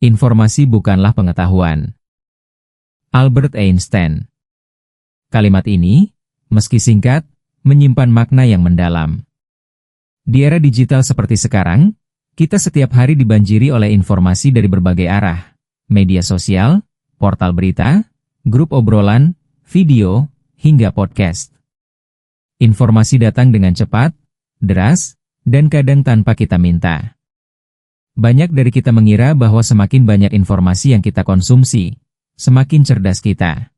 Informasi bukanlah pengetahuan. Albert Einstein. Kalimat ini, meski singkat, menyimpan makna yang mendalam. Di era digital seperti sekarang, kita setiap hari dibanjiri oleh informasi dari berbagai arah. Media sosial, portal berita, grup obrolan, video, hingga podcast. Informasi datang dengan cepat, deras, dan kadang tanpa kita minta. Banyak dari kita mengira bahwa semakin banyak informasi yang kita konsumsi, semakin cerdas kita.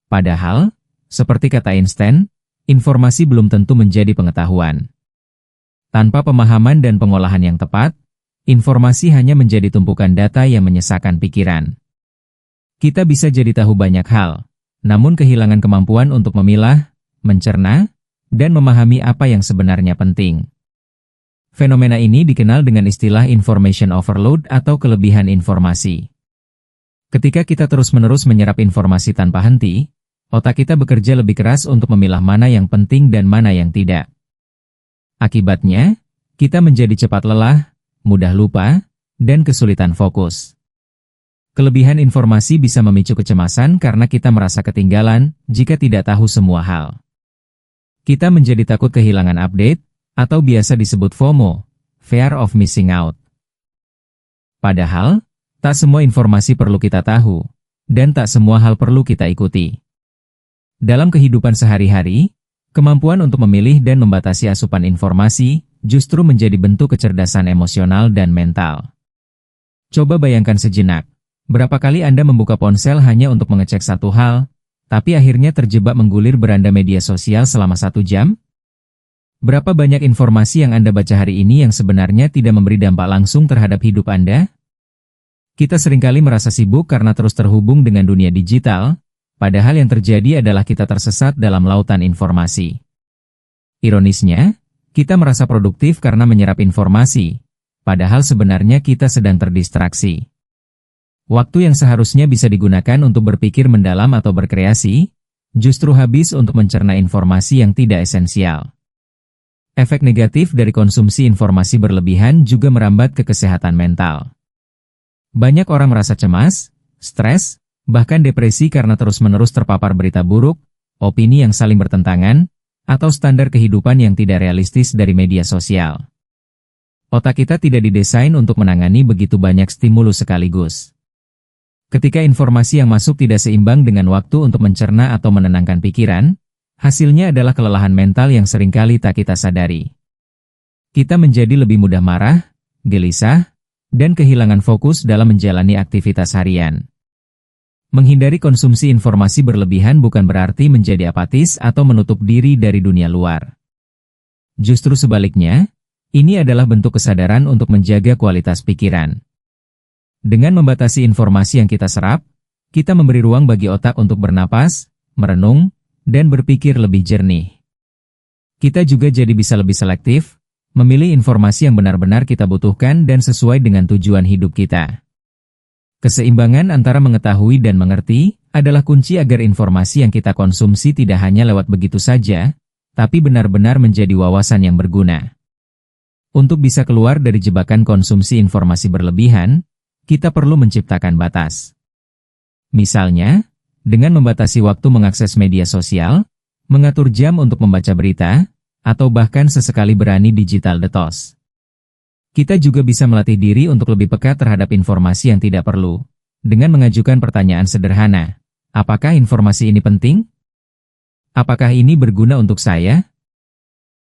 Padahal, seperti kata Einstein, informasi belum tentu menjadi pengetahuan. Tanpa pemahaman dan pengolahan yang tepat, informasi hanya menjadi tumpukan data yang menyesakkan pikiran. Kita bisa jadi tahu banyak hal, namun kehilangan kemampuan untuk memilah, mencerna, dan memahami apa yang sebenarnya penting. Fenomena ini dikenal dengan istilah information overload atau kelebihan informasi. Ketika kita terus-menerus menyerap informasi tanpa henti, otak kita bekerja lebih keras untuk memilah mana yang penting dan mana yang tidak. Akibatnya, kita menjadi cepat lelah, mudah lupa, dan kesulitan fokus. Kelebihan informasi bisa memicu kecemasan karena kita merasa ketinggalan jika tidak tahu semua hal. Kita menjadi takut kehilangan update, atau biasa disebut FOMO, Fear of Missing Out. Padahal, tak semua informasi perlu kita tahu, dan tak semua hal perlu kita ikuti. Dalam kehidupan sehari-hari, kemampuan untuk memilih dan membatasi asupan informasi justru menjadi bentuk kecerdasan emosional dan mental. Coba bayangkan sejenak, berapa kali Anda membuka ponsel hanya untuk mengecek satu hal, tapi akhirnya terjebak menggulir beranda media sosial selama 1 jam? Berapa banyak informasi yang Anda baca hari ini yang sebenarnya tidak memberi dampak langsung terhadap hidup Anda? Kita seringkali merasa sibuk karena terus terhubung dengan dunia digital, padahal yang terjadi adalah kita tersesat dalam lautan informasi. Ironisnya, kita merasa produktif karena menyerap informasi, padahal sebenarnya kita sedang terdistraksi. Waktu yang seharusnya bisa digunakan untuk berpikir mendalam atau berkreasi, justru habis untuk mencerna informasi yang tidak esensial. Efek negatif dari konsumsi informasi berlebihan juga merambat ke kesehatan mental. Banyak orang merasa cemas, stres, bahkan depresi karena terus-menerus terpapar berita buruk, opini yang saling bertentangan, atau standar kehidupan yang tidak realistis dari media sosial. Otak kita tidak didesain untuk menangani begitu banyak stimulus sekaligus. Ketika informasi yang masuk tidak seimbang dengan waktu untuk mencerna atau menenangkan pikiran, hasilnya adalah kelelahan mental yang seringkali tak kita sadari. Kita menjadi lebih mudah marah, gelisah, dan kehilangan fokus dalam menjalani aktivitas harian. Menghindari konsumsi informasi berlebihan bukan berarti menjadi apatis atau menutup diri dari dunia luar. Justru sebaliknya, ini adalah bentuk kesadaran untuk menjaga kualitas pikiran. Dengan membatasi informasi yang kita serap, kita memberi ruang bagi otak untuk bernapas, merenung, dan berpikir lebih jernih. Kita juga jadi bisa lebih selektif, memilih informasi yang benar-benar kita butuhkan dan sesuai dengan tujuan hidup kita. Keseimbangan antara mengetahui dan mengerti adalah kunci agar informasi yang kita konsumsi tidak hanya lewat begitu saja, tapi benar-benar menjadi wawasan yang berguna. Untuk bisa keluar dari jebakan konsumsi informasi berlebihan, kita perlu menciptakan batas. Misalnya, dengan membatasi waktu mengakses media sosial, mengatur jam untuk membaca berita, atau bahkan sesekali berani digital detox. Kita juga bisa melatih diri untuk lebih peka terhadap informasi yang tidak perlu, dengan mengajukan pertanyaan sederhana. Apakah informasi ini penting? Apakah ini berguna untuk saya?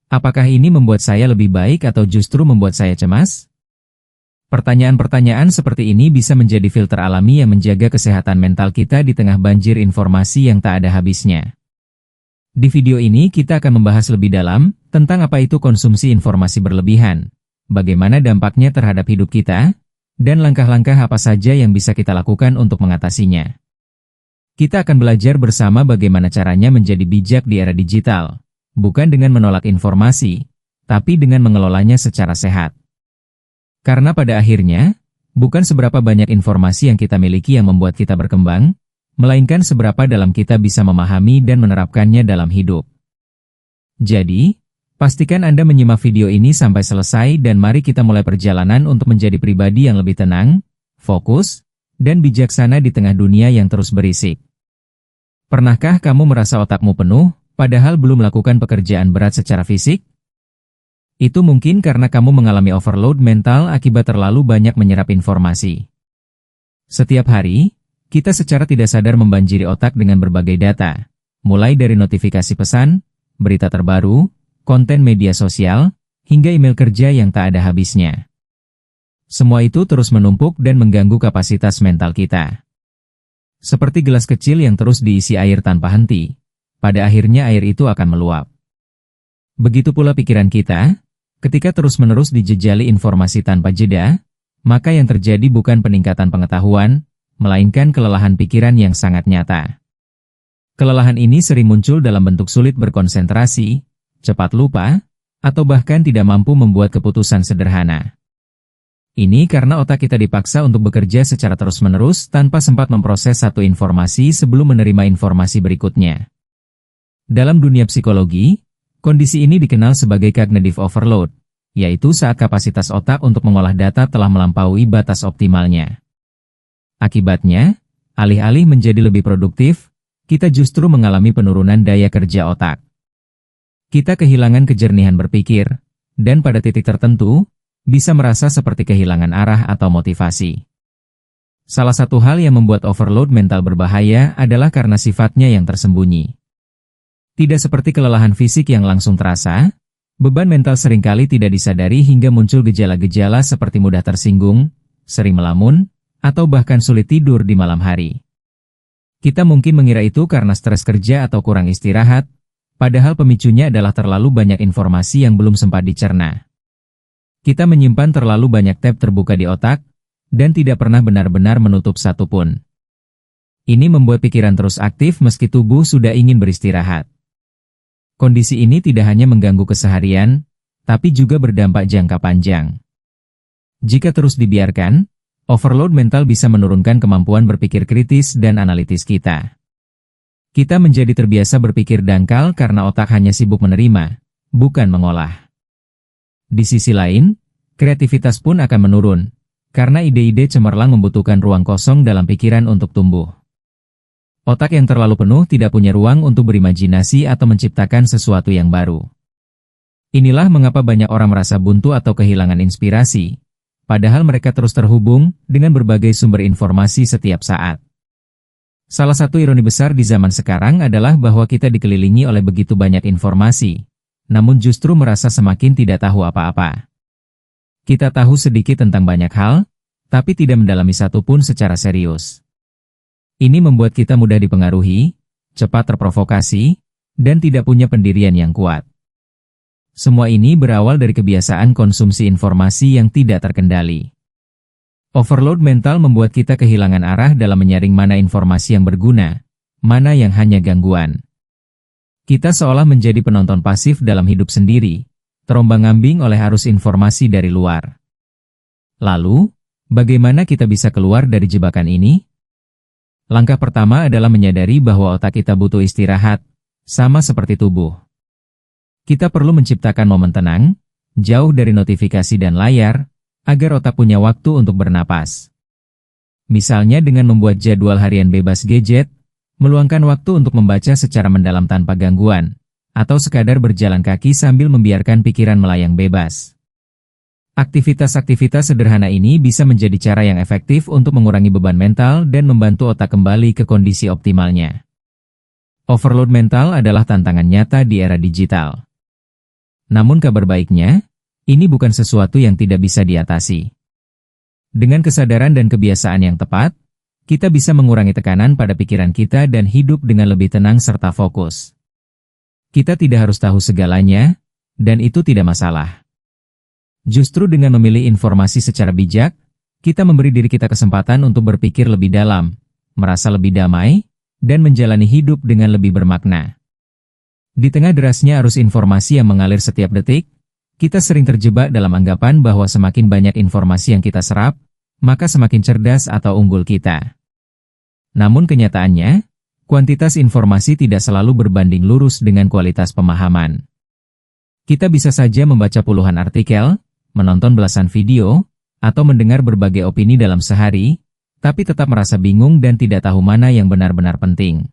Apakah ini membuat saya lebih baik atau justru membuat saya cemas? Pertanyaan-pertanyaan seperti ini bisa menjadi filter alami yang menjaga kesehatan mental kita di tengah banjir informasi yang tak ada habisnya. Di video ini kita akan membahas lebih dalam tentang apa itu konsumsi informasi berlebihan, bagaimana dampaknya terhadap hidup kita, dan langkah-langkah apa saja yang bisa kita lakukan untuk mengatasinya. Kita akan belajar bersama bagaimana caranya menjadi bijak di era digital, bukan dengan menolak informasi, tapi dengan mengelolanya secara sehat. Karena pada akhirnya, bukan seberapa banyak informasi yang kita miliki yang membuat kita berkembang, melainkan seberapa dalam kita bisa memahami dan menerapkannya dalam hidup. Jadi, pastikan Anda menyimak video ini sampai selesai dan mari kita mulai perjalanan untuk menjadi pribadi yang lebih tenang, fokus, dan bijaksana di tengah dunia yang terus berisik. Pernahkah kamu merasa otakmu penuh, padahal belum melakukan pekerjaan berat secara fisik? Itu mungkin karena kamu mengalami overload mental akibat terlalu banyak menyerap informasi. Setiap hari, kita secara tidak sadar membanjiri otak dengan berbagai data, mulai dari notifikasi pesan, berita terbaru, konten media sosial, hingga email kerja yang tak ada habisnya. Semua itu terus menumpuk dan mengganggu kapasitas mental kita. Seperti gelas kecil yang terus diisi air tanpa henti, pada akhirnya air itu akan meluap. Begitu pula pikiran kita, ketika terus-menerus dijejali informasi tanpa jeda, maka yang terjadi bukan peningkatan pengetahuan, melainkan kelelahan pikiran yang sangat nyata. Kelelahan ini sering muncul dalam bentuk sulit berkonsentrasi, cepat lupa, atau bahkan tidak mampu membuat keputusan sederhana. Ini karena otak kita dipaksa untuk bekerja secara terus-menerus tanpa sempat memproses satu informasi sebelum menerima informasi berikutnya. Dalam dunia psikologi, kondisi ini dikenal sebagai cognitive overload, yaitu saat kapasitas otak untuk mengolah data telah melampaui batas optimalnya. Akibatnya, alih-alih menjadi lebih produktif, kita justru mengalami penurunan daya kerja otak. Kita kehilangan kejernihan berpikir, dan pada titik tertentu, bisa merasa seperti kehilangan arah atau motivasi. Salah satu hal yang membuat overload mental berbahaya adalah karena sifatnya yang tersembunyi. Tidak seperti kelelahan fisik yang langsung terasa, beban mental seringkali tidak disadari hingga muncul gejala-gejala seperti mudah tersinggung, sering melamun, atau bahkan sulit tidur di malam hari. Kita mungkin mengira itu karena stres kerja atau kurang istirahat, padahal pemicunya adalah terlalu banyak informasi yang belum sempat dicerna. Kita menyimpan terlalu banyak tab terbuka di otak, dan tidak pernah benar-benar menutup satu pun. Ini membuat pikiran terus aktif meski tubuh sudah ingin beristirahat. Kondisi ini tidak hanya mengganggu keseharian, tapi juga berdampak jangka panjang. Jika terus dibiarkan, overload mental bisa menurunkan kemampuan berpikir kritis dan analitis kita. Kita menjadi terbiasa berpikir dangkal karena otak hanya sibuk menerima, bukan mengolah. Di sisi lain, kreativitas pun akan menurun, karena ide-ide cemerlang membutuhkan ruang kosong dalam pikiran untuk tumbuh. Otak yang terlalu penuh tidak punya ruang untuk berimajinasi atau menciptakan sesuatu yang baru. Inilah mengapa banyak orang merasa buntu atau kehilangan inspirasi, padahal mereka terus terhubung dengan berbagai sumber informasi setiap saat. Salah satu ironi besar di zaman sekarang adalah bahwa kita dikelilingi oleh begitu banyak informasi, namun justru merasa semakin tidak tahu apa-apa. Kita tahu sedikit tentang banyak hal, tapi tidak mendalami satu pun secara serius. Ini membuat kita mudah dipengaruhi, cepat terprovokasi, dan tidak punya pendirian yang kuat. Semua ini berawal dari kebiasaan konsumsi informasi yang tidak terkendali. Overload mental membuat kita kehilangan arah dalam menyaring mana informasi yang berguna, mana yang hanya gangguan. Kita seolah menjadi penonton pasif dalam hidup sendiri, terombang-ambing oleh arus informasi dari luar. Lalu, bagaimana kita bisa keluar dari jebakan ini? Langkah pertama adalah menyadari bahwa otak kita butuh istirahat, sama seperti tubuh. Kita perlu menciptakan momen tenang, jauh dari notifikasi dan layar, agar otak punya waktu untuk bernapas. Misalnya dengan membuat jadwal harian bebas gadget, meluangkan waktu untuk membaca secara mendalam tanpa gangguan, atau sekadar berjalan kaki sambil membiarkan pikiran melayang bebas. Aktivitas-aktivitas sederhana ini bisa menjadi cara yang efektif untuk mengurangi beban mental dan membantu otak kembali ke kondisi optimalnya. Overload mental adalah tantangan nyata di era digital. Namun kabar baiknya, ini bukan sesuatu yang tidak bisa diatasi. Dengan kesadaran dan kebiasaan yang tepat, kita bisa mengurangi tekanan pada pikiran kita dan hidup dengan lebih tenang serta fokus. Kita tidak harus tahu segalanya, dan itu tidak masalah. Justru dengan memilih informasi secara bijak, kita memberi diri kita kesempatan untuk berpikir lebih dalam, merasa lebih damai, dan menjalani hidup dengan lebih bermakna. Di tengah derasnya arus informasi yang mengalir setiap detik, kita sering terjebak dalam anggapan bahwa semakin banyak informasi yang kita serap, maka semakin cerdas atau unggul kita. Namun kenyataannya, kuantitas informasi tidak selalu berbanding lurus dengan kualitas pemahaman. Kita bisa saja membaca puluhan artikel, menonton belasan video, atau mendengar berbagai opini dalam sehari, tapi tetap merasa bingung dan tidak tahu mana yang benar-benar penting.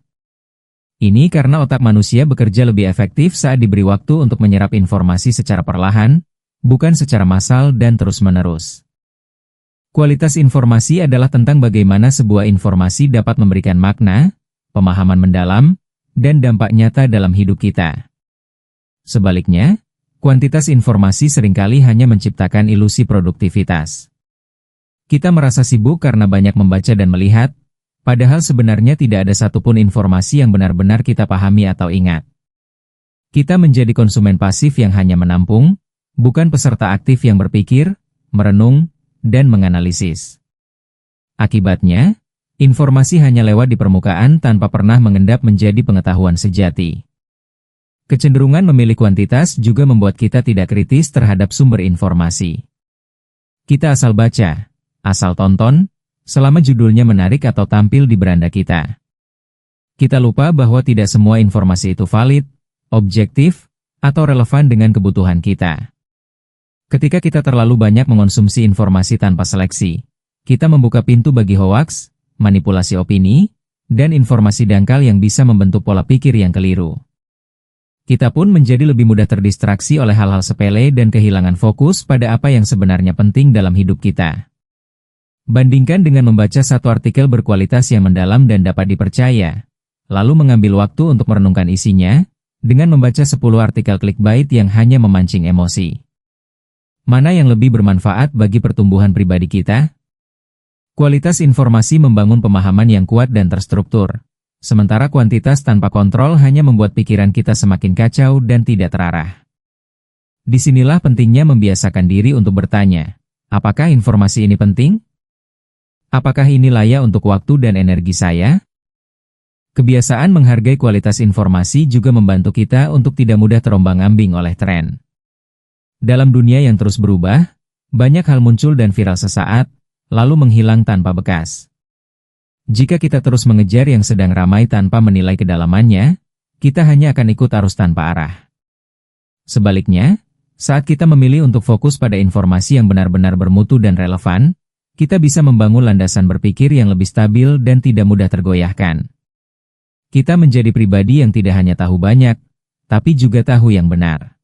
Ini karena otak manusia bekerja lebih efektif saat diberi waktu untuk menyerap informasi secara perlahan, bukan secara massal dan terus-menerus. Kualitas informasi adalah tentang bagaimana sebuah informasi dapat memberikan makna, pemahaman mendalam, dan dampak nyata dalam hidup kita. Sebaliknya, kuantitas informasi seringkali hanya menciptakan ilusi produktivitas. Kita merasa sibuk karena banyak membaca dan melihat, padahal sebenarnya tidak ada satupun informasi yang benar-benar kita pahami atau ingat. Kita menjadi konsumen pasif yang hanya menampung, bukan peserta aktif yang berpikir, merenung, dan menganalisis. Akibatnya, informasi hanya lewat di permukaan tanpa pernah mengendap menjadi pengetahuan sejati. Kecenderungan memilih kuantitas juga membuat kita tidak kritis terhadap sumber informasi. Kita asal baca, asal tonton, selama judulnya menarik atau tampil di beranda kita. Kita lupa bahwa tidak semua informasi itu valid, objektif, atau relevan dengan kebutuhan kita. Ketika kita terlalu banyak mengonsumsi informasi tanpa seleksi, kita membuka pintu bagi hoaks, manipulasi opini, dan informasi dangkal yang bisa membentuk pola pikir yang keliru. Kita pun menjadi lebih mudah terdistraksi oleh hal-hal sepele dan kehilangan fokus pada apa yang sebenarnya penting dalam hidup kita. Bandingkan dengan membaca satu artikel berkualitas yang mendalam dan dapat dipercaya, lalu mengambil waktu untuk merenungkan isinya, dengan membaca 10 artikel clickbait yang hanya memancing emosi. Mana yang lebih bermanfaat bagi pertumbuhan pribadi kita? Kualitas informasi membangun pemahaman yang kuat dan terstruktur, sementara kuantitas tanpa kontrol hanya membuat pikiran kita semakin kacau dan tidak terarah. Disinilah pentingnya membiasakan diri untuk bertanya, apakah informasi ini penting? Apakah ini layak untuk waktu dan energi saya? Kebiasaan menghargai kualitas informasi juga membantu kita untuk tidak mudah terombang-ambing oleh tren. Dalam dunia yang terus berubah, banyak hal muncul dan viral sesaat, lalu menghilang tanpa bekas. Jika kita terus mengejar yang sedang ramai tanpa menilai kedalamannya, kita hanya akan ikut arus tanpa arah. Sebaliknya, saat kita memilih untuk fokus pada informasi yang benar-benar bermutu dan relevan, kita bisa membangun landasan berpikir yang lebih stabil dan tidak mudah tergoyahkan. Kita menjadi pribadi yang tidak hanya tahu banyak, tapi juga tahu yang benar.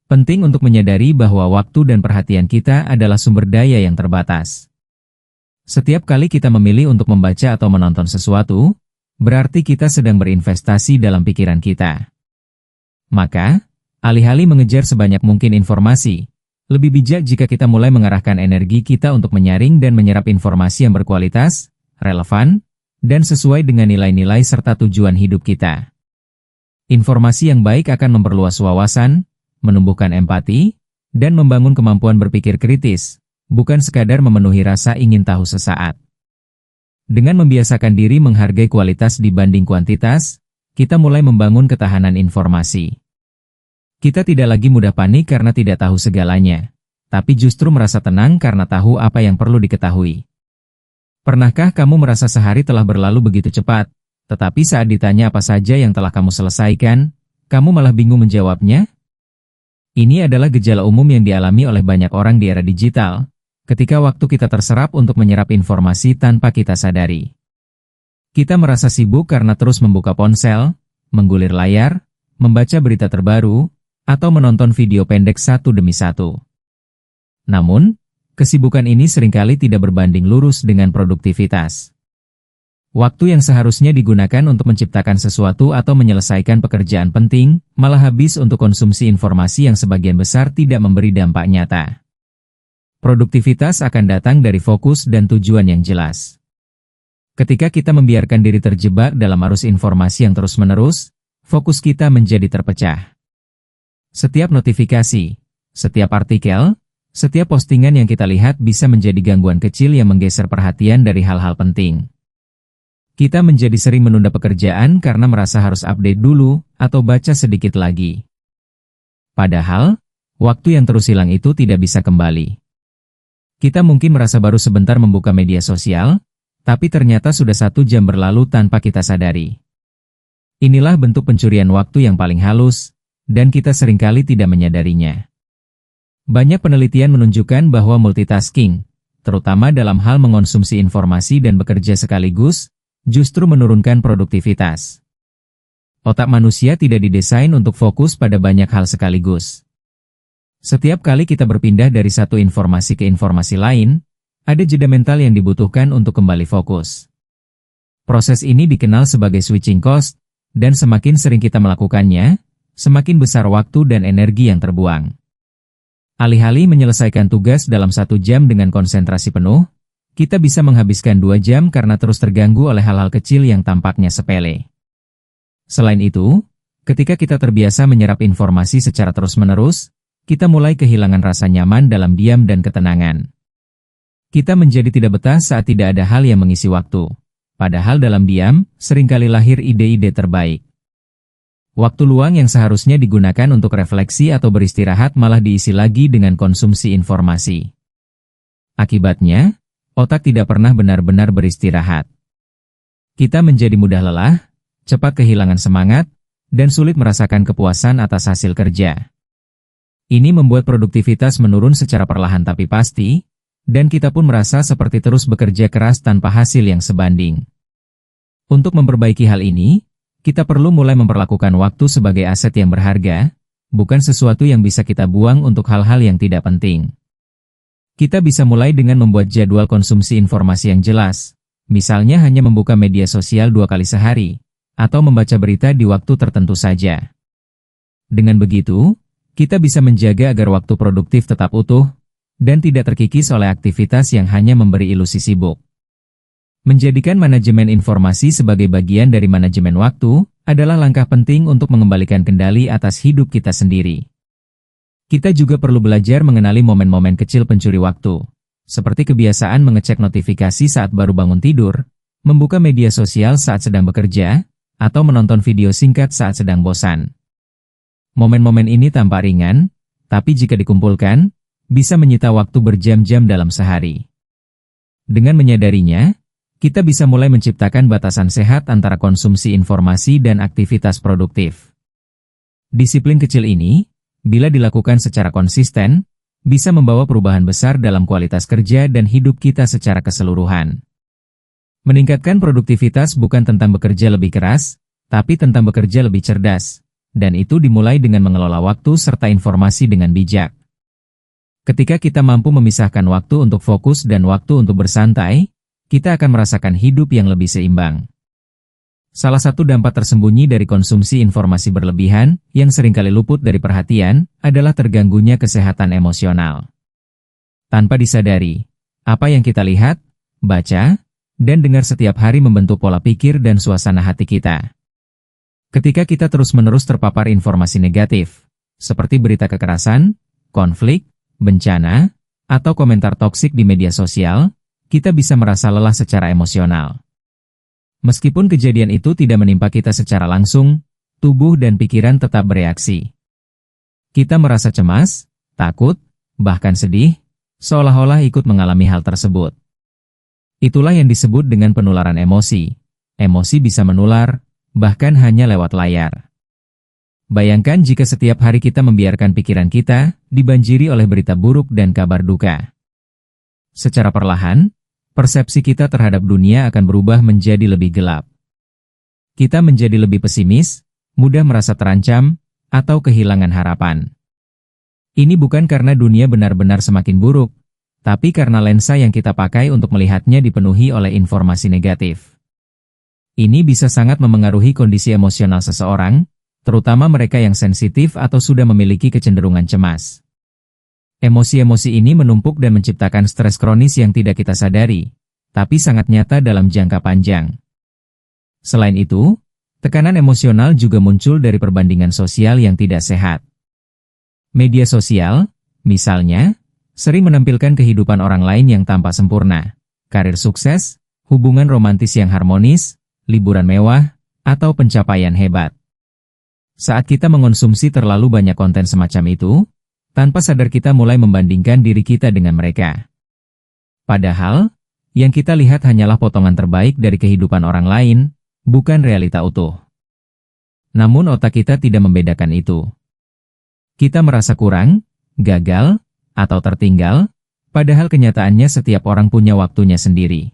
Penting untuk menyadari bahwa waktu dan perhatian kita adalah sumber daya yang terbatas. Setiap kali kita memilih untuk membaca atau menonton sesuatu, berarti kita sedang berinvestasi dalam pikiran kita. Maka, alih-alih mengejar sebanyak mungkin informasi, lebih bijak jika kita mulai mengarahkan energi kita untuk menyaring dan menyerap informasi yang berkualitas, relevan, dan sesuai dengan nilai-nilai serta tujuan hidup kita. Informasi yang baik akan memperluas wawasan, menumbuhkan empati, dan membangun kemampuan berpikir kritis, bukan sekadar memenuhi rasa ingin tahu sesaat. Dengan membiasakan diri menghargai kualitas dibanding kuantitas, kita mulai membangun ketahanan informasi. Kita tidak lagi mudah panik karena tidak tahu segalanya, tapi justru merasa tenang karena tahu apa yang perlu diketahui. Pernahkah kamu merasa sehari telah berlalu begitu cepat, tetapi saat ditanya apa saja yang telah kamu selesaikan, kamu malah bingung menjawabnya? Ini adalah gejala umum yang dialami oleh banyak orang di era digital, ketika waktu kita terserap untuk menyerap informasi tanpa kita sadari. Kita merasa sibuk karena terus membuka ponsel, menggulir layar, membaca berita terbaru, atau menonton video pendek satu demi satu. Namun, kesibukan ini seringkali tidak berbanding lurus dengan produktivitas. Waktu yang seharusnya digunakan untuk menciptakan sesuatu atau menyelesaikan pekerjaan penting, malah habis untuk konsumsi informasi yang sebagian besar tidak memberi dampak nyata. Produktivitas akan datang dari fokus dan tujuan yang jelas. Ketika kita membiarkan diri terjebak dalam arus informasi yang terus-menerus, fokus kita menjadi terpecah. Setiap notifikasi, setiap artikel, setiap postingan yang kita lihat bisa menjadi gangguan kecil yang menggeser perhatian dari hal-hal penting. Kita menjadi sering menunda pekerjaan karena merasa harus update dulu atau baca sedikit lagi. Padahal, waktu yang terus hilang itu tidak bisa kembali. Kita mungkin merasa baru sebentar membuka media sosial, tapi ternyata sudah 1 jam berlalu tanpa kita sadari. Inilah bentuk pencurian waktu yang paling halus, dan kita seringkali tidak menyadarinya. Banyak penelitian menunjukkan bahwa multitasking, terutama dalam hal mengonsumsi informasi dan bekerja sekaligus, justru menurunkan produktivitas. Otak manusia tidak didesain untuk fokus pada banyak hal sekaligus. Setiap kali kita berpindah dari satu informasi ke informasi lain, ada jeda mental yang dibutuhkan untuk kembali fokus. Proses ini dikenal sebagai switching cost, dan semakin sering kita melakukannya, semakin besar waktu dan energi yang terbuang. Alih-alih menyelesaikan tugas dalam 1 jam dengan konsentrasi penuh, kita bisa menghabiskan 2 jam karena terus terganggu oleh hal-hal kecil yang tampaknya sepele. Selain itu, ketika kita terbiasa menyerap informasi secara terus-menerus, kita mulai kehilangan rasa nyaman dalam diam dan ketenangan. Kita menjadi tidak betah saat tidak ada hal yang mengisi waktu. Padahal dalam diam, seringkali lahir ide-ide terbaik. Waktu luang yang seharusnya digunakan untuk refleksi atau beristirahat malah diisi lagi dengan konsumsi informasi. Akibatnya, otak tidak pernah benar-benar beristirahat. Kita menjadi mudah lelah, cepat kehilangan semangat, dan sulit merasakan kepuasan atas hasil kerja. Ini membuat produktivitas menurun secara perlahan tapi pasti, dan kita pun merasa seperti terus bekerja keras tanpa hasil yang sebanding. Untuk memperbaiki hal ini, kita perlu mulai memperlakukan waktu sebagai aset yang berharga, bukan sesuatu yang bisa kita buang untuk hal-hal yang tidak penting. Kita bisa mulai dengan membuat jadwal konsumsi informasi yang jelas, misalnya hanya membuka media sosial 2 kali sehari, atau membaca berita di waktu tertentu saja. Dengan begitu, kita bisa menjaga agar waktu produktif tetap utuh, dan tidak terkikis oleh aktivitas yang hanya memberi ilusi sibuk. Menjadikan manajemen informasi sebagai bagian dari manajemen waktu adalah langkah penting untuk mengembalikan kendali atas hidup kita sendiri. Kita juga perlu belajar mengenali momen-momen kecil pencuri waktu, seperti kebiasaan mengecek notifikasi saat baru bangun tidur, membuka media sosial saat sedang bekerja, atau menonton video singkat saat sedang bosan. Momen-momen ini tampak ringan, tapi jika dikumpulkan, bisa menyita waktu berjam-jam dalam sehari. Dengan menyadarinya, kita bisa mulai menciptakan batasan sehat antara konsumsi informasi dan aktivitas produktif. Disiplin kecil ini, bila dilakukan secara konsisten, bisa membawa perubahan besar dalam kualitas kerja dan hidup kita secara keseluruhan. Meningkatkan produktivitas bukan tentang bekerja lebih keras, tapi tentang bekerja lebih cerdas, dan itu dimulai dengan mengelola waktu serta informasi dengan bijak. Ketika kita mampu memisahkan waktu untuk fokus dan waktu untuk bersantai, kita akan merasakan hidup yang lebih seimbang. Salah satu dampak tersembunyi dari konsumsi informasi berlebihan, yang seringkali luput dari perhatian, adalah terganggunya kesehatan emosional. Tanpa disadari, apa yang kita lihat, baca, dan dengar setiap hari membentuk pola pikir dan suasana hati kita. Ketika kita terus-menerus terpapar informasi negatif, seperti berita kekerasan, konflik, bencana, atau komentar toksik di media sosial, kita bisa merasa lelah secara emosional. Meskipun kejadian itu tidak menimpa kita secara langsung, tubuh dan pikiran tetap bereaksi. Kita merasa cemas, takut, bahkan sedih, seolah-olah ikut mengalami hal tersebut. Itulah yang disebut dengan penularan emosi. Emosi bisa menular, bahkan hanya lewat layar. Bayangkan jika setiap hari kita membiarkan pikiran kita dibanjiri oleh berita buruk dan kabar duka. Secara perlahan, persepsi kita terhadap dunia akan berubah menjadi lebih gelap. Kita menjadi lebih pesimis, mudah merasa terancam, atau kehilangan harapan. Ini bukan karena dunia benar-benar semakin buruk, tapi karena lensa yang kita pakai untuk melihatnya dipenuhi oleh informasi negatif. Ini bisa sangat memengaruhi kondisi emosional seseorang, terutama mereka yang sensitif atau sudah memiliki kecenderungan cemas. Emosi-emosi ini menumpuk dan menciptakan stres kronis yang tidak kita sadari, tapi sangat nyata dalam jangka panjang. Selain itu, tekanan emosional juga muncul dari perbandingan sosial yang tidak sehat. Media sosial, misalnya, sering menampilkan kehidupan orang lain yang tampak sempurna, karir sukses, hubungan romantis yang harmonis, liburan mewah, atau pencapaian hebat. Saat kita mengonsumsi terlalu banyak konten semacam itu, tanpa sadar kita mulai membandingkan diri kita dengan mereka. Padahal, yang kita lihat hanyalah potongan terbaik dari kehidupan orang lain, bukan realita utuh. Namun otak kita tidak membedakan itu. Kita merasa kurang, gagal, atau tertinggal, padahal kenyataannya setiap orang punya waktunya sendiri.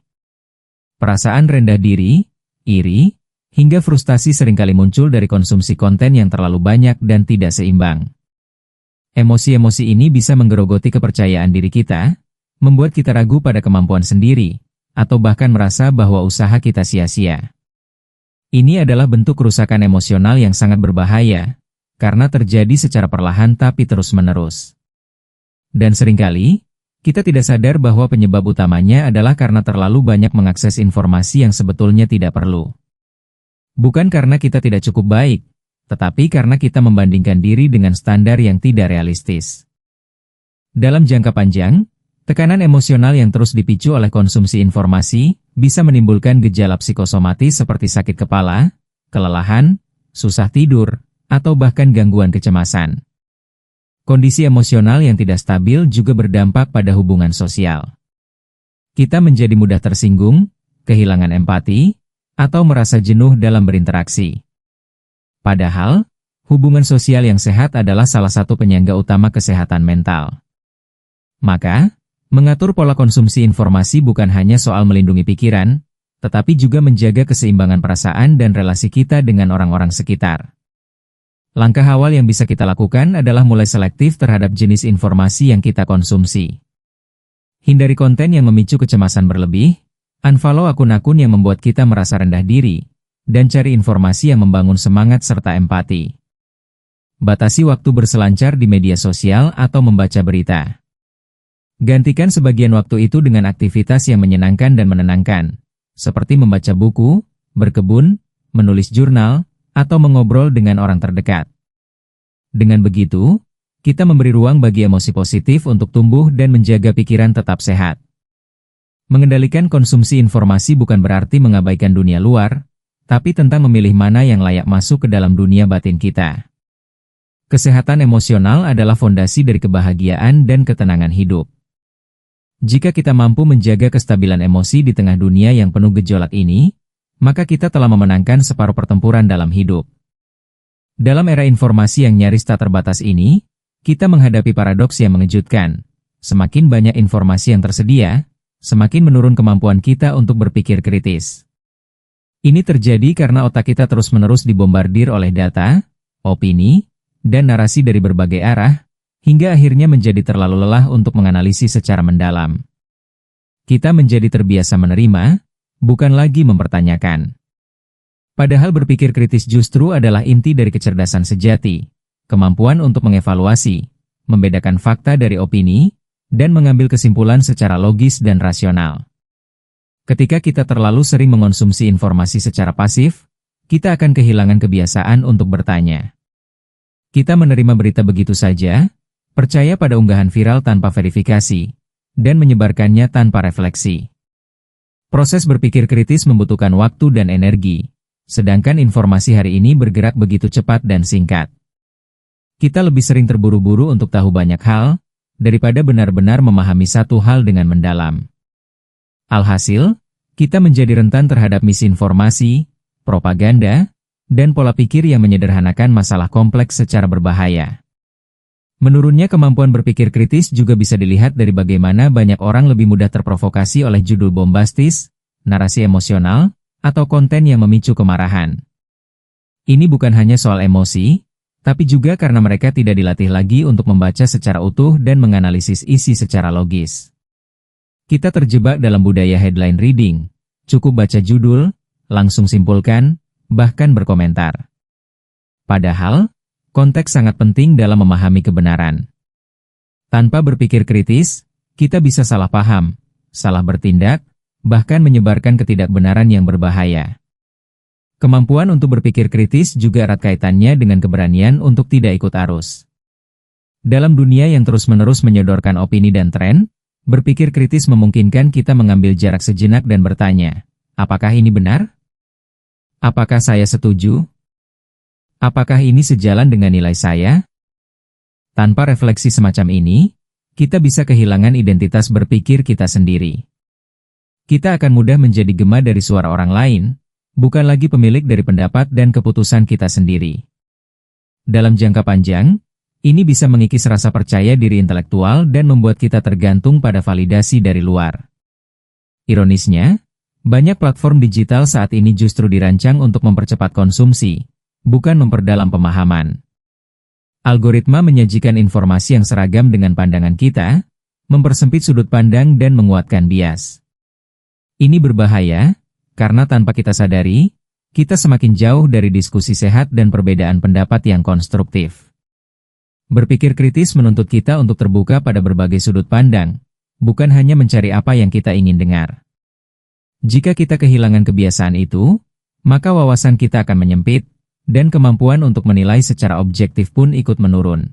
Perasaan rendah diri, iri, hingga frustasi seringkali muncul dari konsumsi konten yang terlalu banyak dan tidak seimbang. Emosi-emosi ini bisa menggerogoti kepercayaan diri kita, membuat kita ragu pada kemampuan sendiri, atau bahkan merasa bahwa usaha kita sia-sia. Ini adalah bentuk kerusakan emosional yang sangat berbahaya, karena terjadi secara perlahan tapi terus-menerus. Dan seringkali, kita tidak sadar bahwa penyebab utamanya adalah karena terlalu banyak mengakses informasi yang sebetulnya tidak perlu. Bukan karena kita tidak cukup baik, tetapi karena kita membandingkan diri dengan standar yang tidak realistis. Dalam jangka panjang, tekanan emosional yang terus dipicu oleh konsumsi informasi bisa menimbulkan gejala psikosomatis seperti sakit kepala, kelelahan, susah tidur, atau bahkan gangguan kecemasan. Kondisi emosional yang tidak stabil juga berdampak pada hubungan sosial. Kita menjadi mudah tersinggung, kehilangan empati, atau merasa jenuh dalam berinteraksi. Padahal, hubungan sosial yang sehat adalah salah satu penyangga utama kesehatan mental. Maka, mengatur pola konsumsi informasi bukan hanya soal melindungi pikiran, tetapi juga menjaga keseimbangan perasaan dan relasi kita dengan orang-orang sekitar. Langkah awal yang bisa kita lakukan adalah mulai selektif terhadap jenis informasi yang kita konsumsi. Hindari konten yang memicu kecemasan berlebih, unfollow akun-akun yang membuat kita merasa rendah diri, dan cari informasi yang membangun semangat serta empati. Batasi waktu berselancar di media sosial atau membaca berita. Gantikan sebagian waktu itu dengan aktivitas yang menyenangkan dan menenangkan, seperti membaca buku, berkebun, menulis jurnal, atau mengobrol dengan orang terdekat. Dengan begitu, kita memberi ruang bagi emosi positif untuk tumbuh dan menjaga pikiran tetap sehat. Mengendalikan konsumsi informasi bukan berarti mengabaikan dunia luar, tapi tentang memilih mana yang layak masuk ke dalam dunia batin kita. Kesehatan emosional adalah fondasi dari kebahagiaan dan ketenangan hidup. Jika kita mampu menjaga kestabilan emosi di tengah dunia yang penuh gejolak ini, maka kita telah memenangkan separuh pertempuran dalam hidup. Dalam era informasi yang nyaris tak terbatas ini, kita menghadapi paradoks yang mengejutkan. Semakin banyak informasi yang tersedia, semakin menurun kemampuan kita untuk berpikir kritis. Ini terjadi karena otak kita terus-menerus dibombardir oleh data, opini, dan narasi dari berbagai arah, hingga akhirnya menjadi terlalu lelah untuk menganalisis secara mendalam. Kita menjadi terbiasa menerima, bukan lagi mempertanyakan. Padahal berpikir kritis justru adalah inti dari kecerdasan sejati, kemampuan untuk mengevaluasi, membedakan fakta dari opini, dan mengambil kesimpulan secara logis dan rasional. Ketika kita terlalu sering mengonsumsi informasi secara pasif, kita akan kehilangan kebiasaan untuk bertanya. Kita menerima berita begitu saja, percaya pada unggahan viral tanpa verifikasi, dan menyebarkannya tanpa refleksi. Proses berpikir kritis membutuhkan waktu dan energi, sedangkan informasi hari ini bergerak begitu cepat dan singkat. Kita lebih sering terburu-buru untuk tahu banyak hal, daripada benar-benar memahami satu hal dengan mendalam. Alhasil, kita menjadi rentan terhadap misinformasi, propaganda, dan pola pikir yang menyederhanakan masalah kompleks secara berbahaya. Menurunnya kemampuan berpikir kritis juga bisa dilihat dari bagaimana banyak orang lebih mudah terprovokasi oleh judul bombastis, narasi emosional, atau konten yang memicu kemarahan. Ini bukan hanya soal emosi, tapi juga karena mereka tidak dilatih lagi untuk membaca secara utuh dan menganalisis isi secara logis. Kita terjebak dalam budaya headline reading, cukup baca judul, langsung simpulkan, bahkan berkomentar. Padahal, konteks sangat penting dalam memahami kebenaran. Tanpa berpikir kritis, kita bisa salah paham, salah bertindak, bahkan menyebarkan ketidakbenaran yang berbahaya. Kemampuan untuk berpikir kritis juga erat kaitannya dengan keberanian untuk tidak ikut arus. Dalam dunia yang terus-menerus menyodorkan opini dan tren, berpikir kritis memungkinkan kita mengambil jarak sejenak dan bertanya, apakah ini benar? Apakah saya setuju? Apakah ini sejalan dengan nilai saya? Tanpa refleksi semacam ini, kita bisa kehilangan identitas berpikir kita sendiri. Kita akan mudah menjadi gema dari suara orang lain, bukan lagi pemilik dari pendapat dan keputusan kita sendiri. Dalam jangka panjang, Ini bisa mengikis rasa percaya diri intelektual dan membuat kita tergantung pada validasi dari luar. Ironisnya, banyak platform digital saat ini justru dirancang untuk mempercepat konsumsi, bukan memperdalam pemahaman. Algoritma menyajikan informasi yang seragam dengan pandangan kita, mempersempit sudut pandang dan menguatkan bias. Ini berbahaya, karena tanpa kita sadari, kita semakin jauh dari diskusi sehat dan perbedaan pendapat yang konstruktif. Berpikir kritis menuntut kita untuk terbuka pada berbagai sudut pandang, bukan hanya mencari apa yang kita ingin dengar. Jika kita kehilangan kebiasaan itu, maka wawasan kita akan menyempit, dan kemampuan untuk menilai secara objektif pun ikut menurun.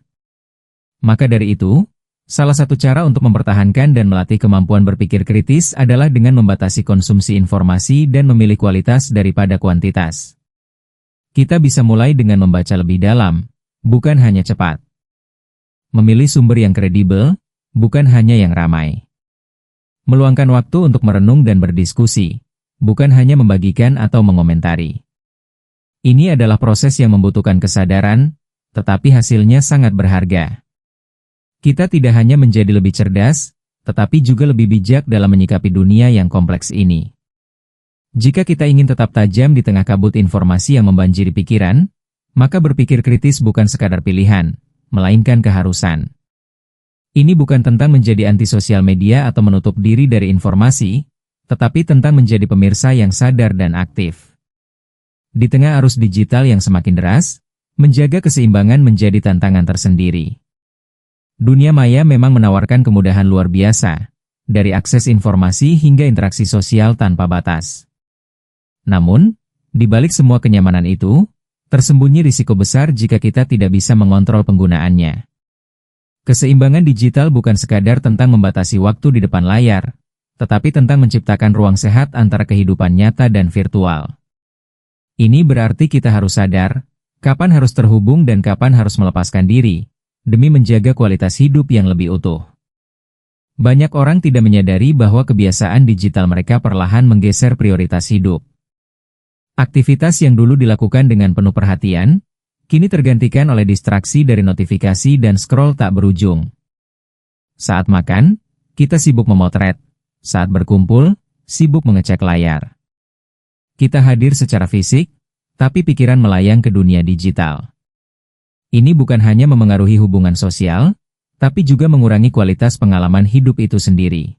Maka dari itu, salah satu cara untuk mempertahankan dan melatih kemampuan berpikir kritis adalah dengan membatasi konsumsi informasi dan memilih kualitas daripada kuantitas. Kita bisa mulai dengan membaca lebih dalam, bukan hanya cepat. Memilih sumber yang kredibel, bukan hanya yang ramai. Meluangkan waktu untuk merenung dan berdiskusi, bukan hanya membagikan atau mengomentari. Ini adalah proses yang membutuhkan kesadaran, tetapi hasilnya sangat berharga. Kita tidak hanya menjadi lebih cerdas, tetapi juga lebih bijak dalam menyikapi dunia yang kompleks ini. Jika kita ingin tetap tajam di tengah kabut informasi yang membanjiri pikiran, maka berpikir kritis bukan sekadar pilihan, melainkan keharusan. Ini bukan tentang menjadi anti sosial media atau menutup diri dari informasi, tetapi tentang menjadi pemirsa yang sadar dan aktif. Di tengah arus digital yang semakin deras, menjaga keseimbangan menjadi tantangan tersendiri. Dunia maya memang menawarkan kemudahan luar biasa, dari akses informasi hingga interaksi sosial tanpa batas. Namun, di balik semua kenyamanan itu, tersembunyi risiko besar jika kita tidak bisa mengontrol penggunaannya. Keseimbangan digital bukan sekadar tentang membatasi waktu di depan layar, tetapi tentang menciptakan ruang sehat antara kehidupan nyata dan virtual. Ini berarti kita harus sadar, kapan harus terhubung dan kapan harus melepaskan diri, demi menjaga kualitas hidup yang lebih utuh. Banyak orang tidak menyadari bahwa kebiasaan digital mereka perlahan menggeser prioritas hidup. Aktivitas yang dulu dilakukan dengan penuh perhatian, kini tergantikan oleh distraksi dari notifikasi dan scroll tak berujung. Saat makan, kita sibuk memotret. Saat berkumpul, sibuk mengecek layar. Kita hadir secara fisik, tapi pikiran melayang ke dunia digital. Ini bukan hanya memengaruhi hubungan sosial, tapi juga mengurangi kualitas pengalaman hidup itu sendiri.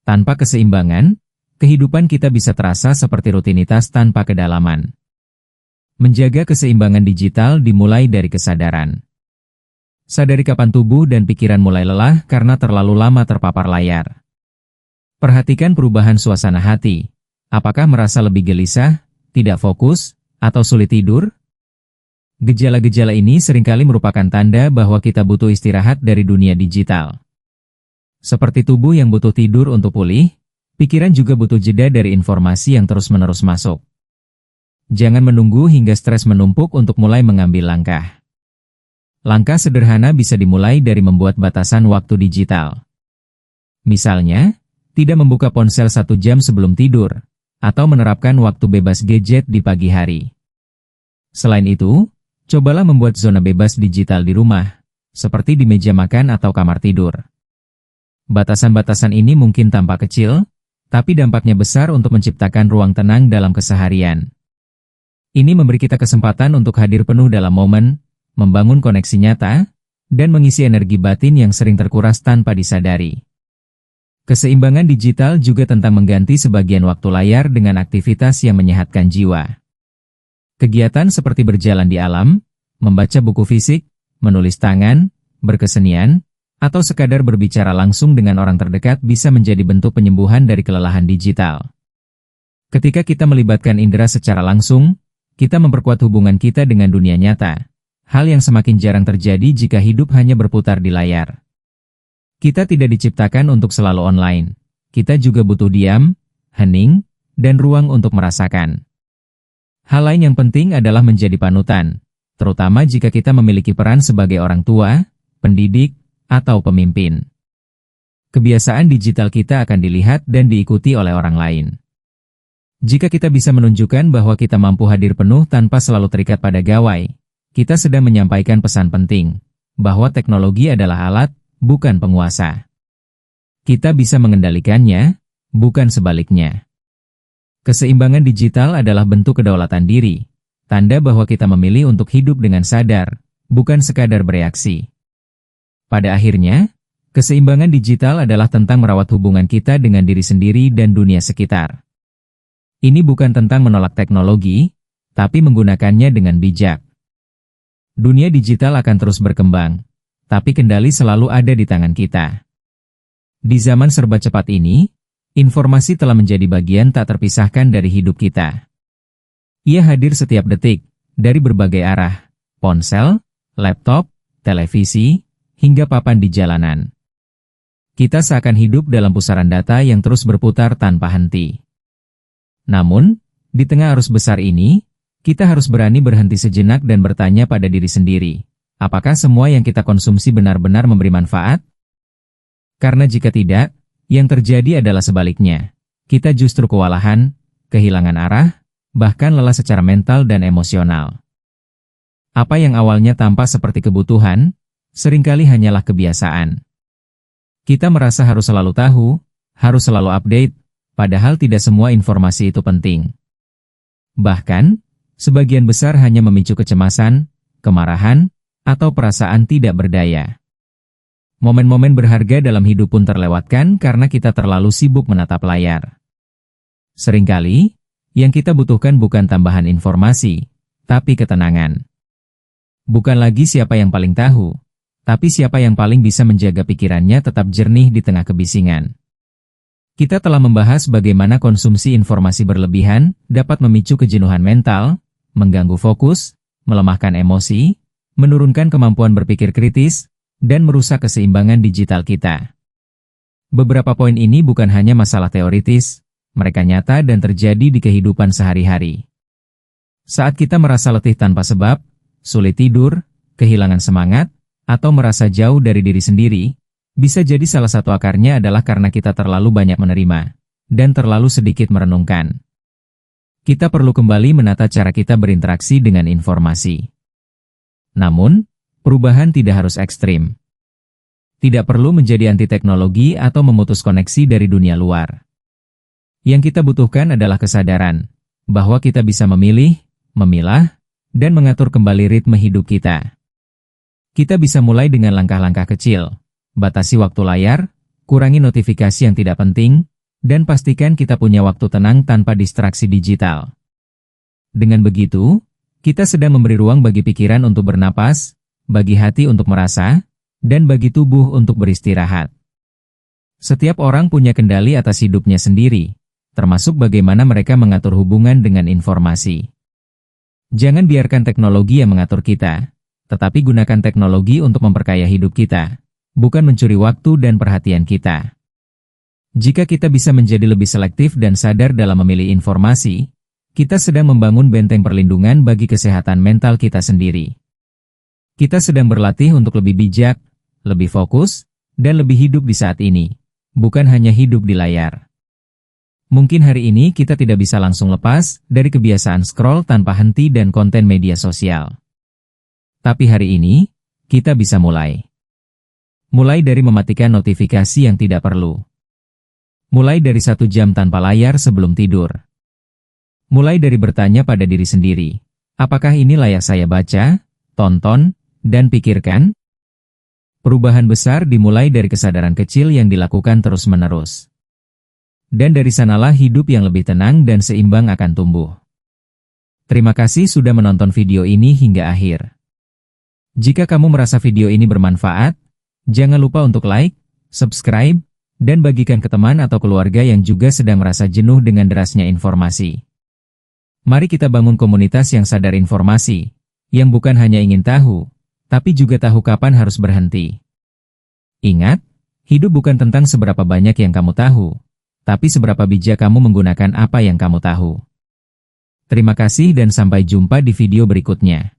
Tanpa keseimbangan, kehidupan kita bisa terasa seperti rutinitas tanpa kedalaman. Menjaga keseimbangan digital dimulai dari kesadaran. Sadari kapan tubuh dan pikiran mulai lelah karena terlalu lama terpapar layar. Perhatikan perubahan suasana hati. Apakah merasa lebih gelisah, tidak fokus, atau sulit tidur? Gejala-gejala ini seringkali merupakan tanda bahwa kita butuh istirahat dari dunia digital. Seperti tubuh yang butuh tidur untuk pulih, pikiran juga butuh jeda dari informasi yang terus-menerus masuk. Jangan menunggu hingga stres menumpuk untuk mulai mengambil langkah. Langkah sederhana bisa dimulai dari membuat batasan waktu digital. Misalnya, tidak membuka ponsel 1 jam sebelum tidur, atau menerapkan waktu bebas gadget di pagi hari. Selain itu, cobalah membuat zona bebas digital di rumah, seperti di meja makan atau kamar tidur. Batasan-batasan ini mungkin tampak kecil, tapi dampaknya besar untuk menciptakan ruang tenang dalam keseharian. Ini memberi kita kesempatan untuk hadir penuh dalam momen, membangun koneksi nyata, dan mengisi energi batin yang sering terkuras tanpa disadari. Keseimbangan digital juga tentang mengganti sebagian waktu layar dengan aktivitas yang menyehatkan jiwa. Kegiatan seperti berjalan di alam, membaca buku fisik, menulis tangan, berkesenian, atau sekadar berbicara langsung dengan orang terdekat bisa menjadi bentuk penyembuhan dari kelelahan digital. Ketika kita melibatkan indera secara langsung, kita memperkuat hubungan kita dengan dunia nyata, hal yang semakin jarang terjadi jika hidup hanya berputar di layar. Kita tidak diciptakan untuk selalu online, kita juga butuh diam, hening, dan ruang untuk merasakan. Hal lain yang penting adalah menjadi panutan, terutama jika kita memiliki peran sebagai orang tua, pendidik, atau pemimpin. Kebiasaan digital kita akan dilihat dan diikuti oleh orang lain. Jika kita bisa menunjukkan bahwa kita mampu hadir penuh tanpa selalu terikat pada gawai, kita sedang menyampaikan pesan penting, bahwa teknologi adalah alat, bukan penguasa. Kita bisa mengendalikannya, bukan sebaliknya. Keseimbangan digital adalah bentuk kedaulatan diri, tanda bahwa kita memilih untuk hidup dengan sadar, bukan sekadar bereaksi. Pada akhirnya, keseimbangan digital adalah tentang merawat hubungan kita dengan diri sendiri dan dunia sekitar. Ini bukan tentang menolak teknologi, tapi menggunakannya dengan bijak. Dunia digital akan terus berkembang, tapi kendali selalu ada di tangan kita. Di zaman serba cepat ini, informasi telah menjadi bagian tak terpisahkan dari hidup kita. Ia hadir setiap detik, dari berbagai arah, ponsel, laptop, televisi, hingga papan di jalanan. Kita seakan hidup dalam pusaran data yang terus berputar tanpa henti. Namun, di tengah arus besar ini, kita harus berani berhenti sejenak dan bertanya pada diri sendiri, apakah semua yang kita konsumsi benar-benar memberi manfaat? Karena jika tidak, yang terjadi adalah sebaliknya. Kita justru kewalahan, kehilangan arah, bahkan lelah secara mental dan emosional. Apa yang awalnya tampak seperti kebutuhan, seringkali hanyalah kebiasaan. Kita merasa harus selalu tahu, harus selalu update, padahal tidak semua informasi itu penting. Bahkan, sebagian besar hanya memicu kecemasan, kemarahan, atau perasaan tidak berdaya. Momen-momen berharga dalam hidup pun terlewatkan karena kita terlalu sibuk menatap layar. Seringkali, yang kita butuhkan bukan tambahan informasi, tapi ketenangan. Bukan lagi siapa yang paling tahu, tapi siapa yang paling bisa menjaga pikirannya tetap jernih di tengah kebisingan. Kita telah membahas bagaimana konsumsi informasi berlebihan dapat memicu kejenuhan mental, mengganggu fokus, melemahkan emosi, menurunkan kemampuan berpikir kritis, dan merusak keseimbangan digital kita. Beberapa poin ini bukan hanya masalah teoritis, mereka nyata dan terjadi di kehidupan sehari-hari. Saat kita merasa letih tanpa sebab, sulit tidur, kehilangan semangat, atau merasa jauh dari diri sendiri, bisa jadi salah satu akarnya adalah karena kita terlalu banyak menerima, dan terlalu sedikit merenungkan. Kita perlu kembali menata cara kita berinteraksi dengan informasi. Namun, perubahan tidak harus ekstrim. Tidak perlu menjadi anti teknologi atau memutus koneksi dari dunia luar. Yang kita butuhkan adalah kesadaran bahwa kita bisa memilih, memilah, dan mengatur kembali ritme hidup kita. Kita bisa mulai dengan langkah-langkah kecil, batasi waktu layar, kurangi notifikasi yang tidak penting, dan pastikan kita punya waktu tenang tanpa distraksi digital. Dengan begitu, kita sedang memberi ruang bagi pikiran untuk bernapas, bagi hati untuk merasa, dan bagi tubuh untuk beristirahat. Setiap orang punya kendali atas hidupnya sendiri, termasuk bagaimana mereka mengatur hubungan dengan informasi. Jangan biarkan teknologi yang mengatur kita, tetapi gunakan teknologi untuk memperkaya hidup kita, bukan mencuri waktu dan perhatian kita. Jika kita bisa menjadi lebih selektif dan sadar dalam memilih informasi, kita sedang membangun benteng perlindungan bagi kesehatan mental kita sendiri. Kita sedang berlatih untuk lebih bijak, lebih fokus, dan lebih hidup di saat ini, bukan hanya hidup di layar. Mungkin hari ini kita tidak bisa langsung lepas dari kebiasaan scroll tanpa henti dan konten media sosial. Tapi hari ini, kita bisa mulai. Mulai dari mematikan notifikasi yang tidak perlu. Mulai dari 1 jam tanpa layar sebelum tidur. Mulai dari bertanya pada diri sendiri, apakah ini layak saya baca, tonton, dan pikirkan? Perubahan besar dimulai dari kesadaran kecil yang dilakukan terus-menerus. Dan dari sanalah hidup yang lebih tenang dan seimbang akan tumbuh. Terima kasih sudah menonton video ini hingga akhir. Jika kamu merasa video ini bermanfaat, jangan lupa untuk like, subscribe, dan bagikan ke teman atau keluarga yang juga sedang merasa jenuh dengan derasnya informasi. Mari kita bangun komunitas yang sadar informasi, yang bukan hanya ingin tahu, tapi juga tahu kapan harus berhenti. Ingat, hidup bukan tentang seberapa banyak yang kamu tahu, tapi seberapa bijak kamu menggunakan apa yang kamu tahu. Terima kasih dan sampai jumpa di video berikutnya.